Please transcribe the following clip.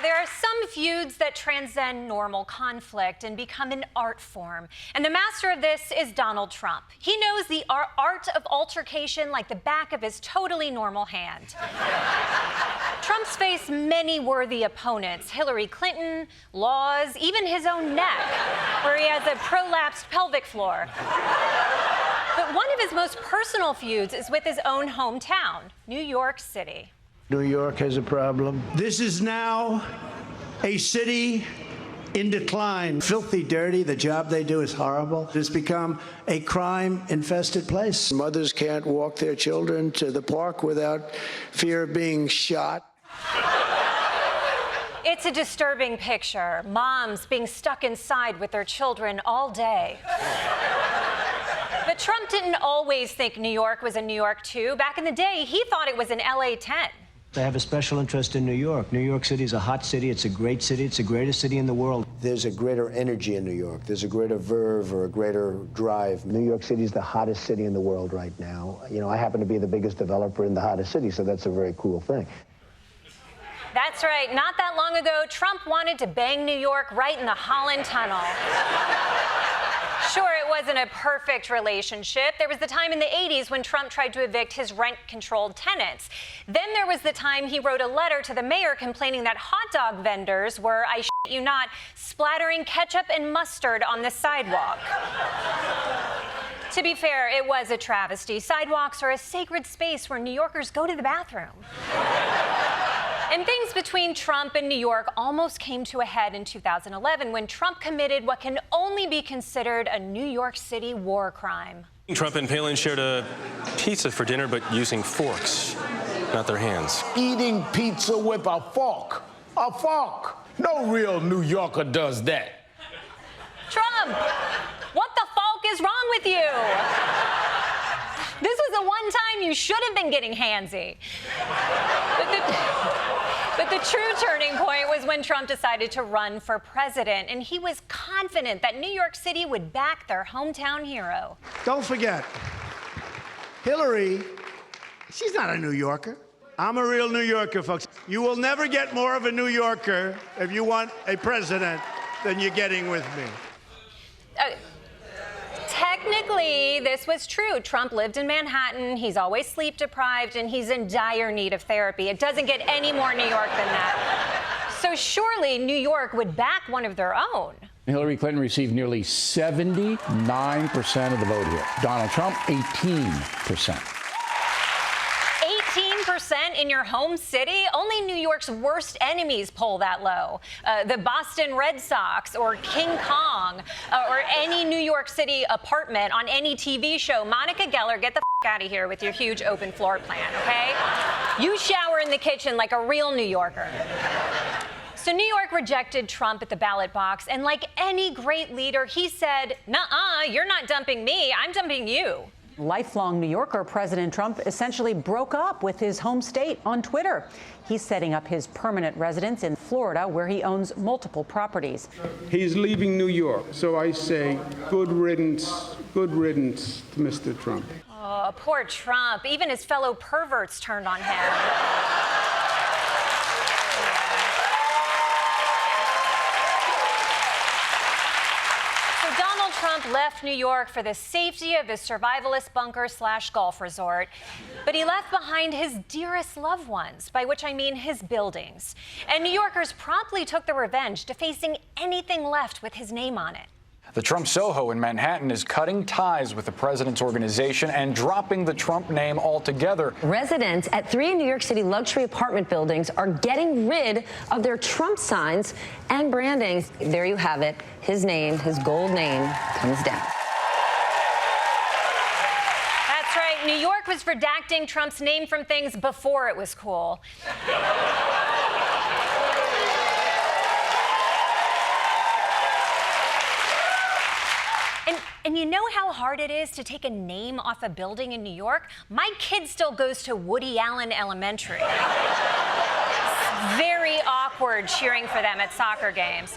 there are some feuds that transcend normal conflict and become an art form. And the master of this is Donald Trump. He knows the art of altercation like the back of his totally normal hand. Trump's faced many worthy opponents: Hillary Clinton, laws, even his own neck, where he has a prolapsed pelvic floor. But one of his most personal feuds is with his own hometown, New York City. New York has a problem. This is now a city in decline. Filthy dirty. The job they do is horrible. It's become a crime-infested place. Mothers can't walk their children to the park without fear of being shot. It's a disturbing picture. Moms being stuck inside with their children all day. But Trump didn't always think New York was a New York 2. Back in the day, he thought it was an LA 10. I have a special interest in New York. New York City is a hot city. It's a great city. It's the greatest city in the world. There's a greater energy in New York. There's a greater verve or a greater drive. New York City is the hottest city in the world right now. You know, I happen to be the biggest developer in the hottest city, so that's a very cool thing. That's right. Not that long ago, Trump wanted to bang New York right in the Holland Tunnel. Sure, it wasn't a perfect relationship. There was the time in the 80s when Trump tried to evict his rent-controlled tenants. Then there was the time he wrote a letter to the mayor complaining that hot dog vendors were, I shit you not, splattering ketchup and mustard on the sidewalk. To be fair, it was a travesty. Sidewalks are a sacred space where New Yorkers go to the bathroom. And things between Trump and New York almost came to a head in 2011 when Trump committed what can only be considered a New York City war crime. Trump and Palin shared a pizza for dinner, but using forks, not their hands. Eating pizza with a fork. A fork. No real New Yorker does that. Trump, what the fuck is wrong with you? This was the one time you should have been getting handsy. But the true turning point was when Trump decided to run for president, and he was confident that New York City would back their hometown hero. Don't forget, Hillary, she's not a New Yorker. I'm a real New Yorker, folks. You will never get more of a New Yorker if you want a president than you're getting with me. Technically, this was true. Trump lived in Manhattan. He's always sleep deprived, and he's in dire need of therapy. It doesn't get any more New York than that. So surely New York would back one of their own. Hillary Clinton received nearly 79% of the vote here. Donald Trump, 18%. 18% in your home city? Only New York's worst enemies poll that low. The Boston Red Sox or King Kong or any New York City apartment on any TV show. Monica Geller, get the out of here with your huge open floor plan, okay? You shower in the kitchen like a real New Yorker. So New York rejected Trump at the ballot box, and like any great leader, he said, nuh-uh, you're not dumping me, I'm dumping you. Lifelong New Yorker President Trump essentially broke up with his home state on Twitter. He's setting up his permanent residence in Florida, where he owns multiple properties. He's leaving New York, so I say good riddance to Mr. Trump. Oh, poor Trump. Even his fellow perverts turned on him. Trump left New York for the safety of his survivalist bunker/golf resort, but he left behind his dearest loved ones, by which I mean his buildings. And New Yorkers promptly took the revenge, defacing anything left with his name on it. The Trump Soho in Manhattan is cutting ties with the president's organization and dropping the Trump name altogether. Residents at 3 New York City luxury apartment buildings are getting rid of their Trump signs and branding. There you have it. His name, his gold name, comes down. That's right. New York was redacting Trump's name from things before it was cool. And you know how hard it is to take a name off a building in New York? My kid still goes to Woody Allen Elementary. It's very awkward cheering for them at soccer games.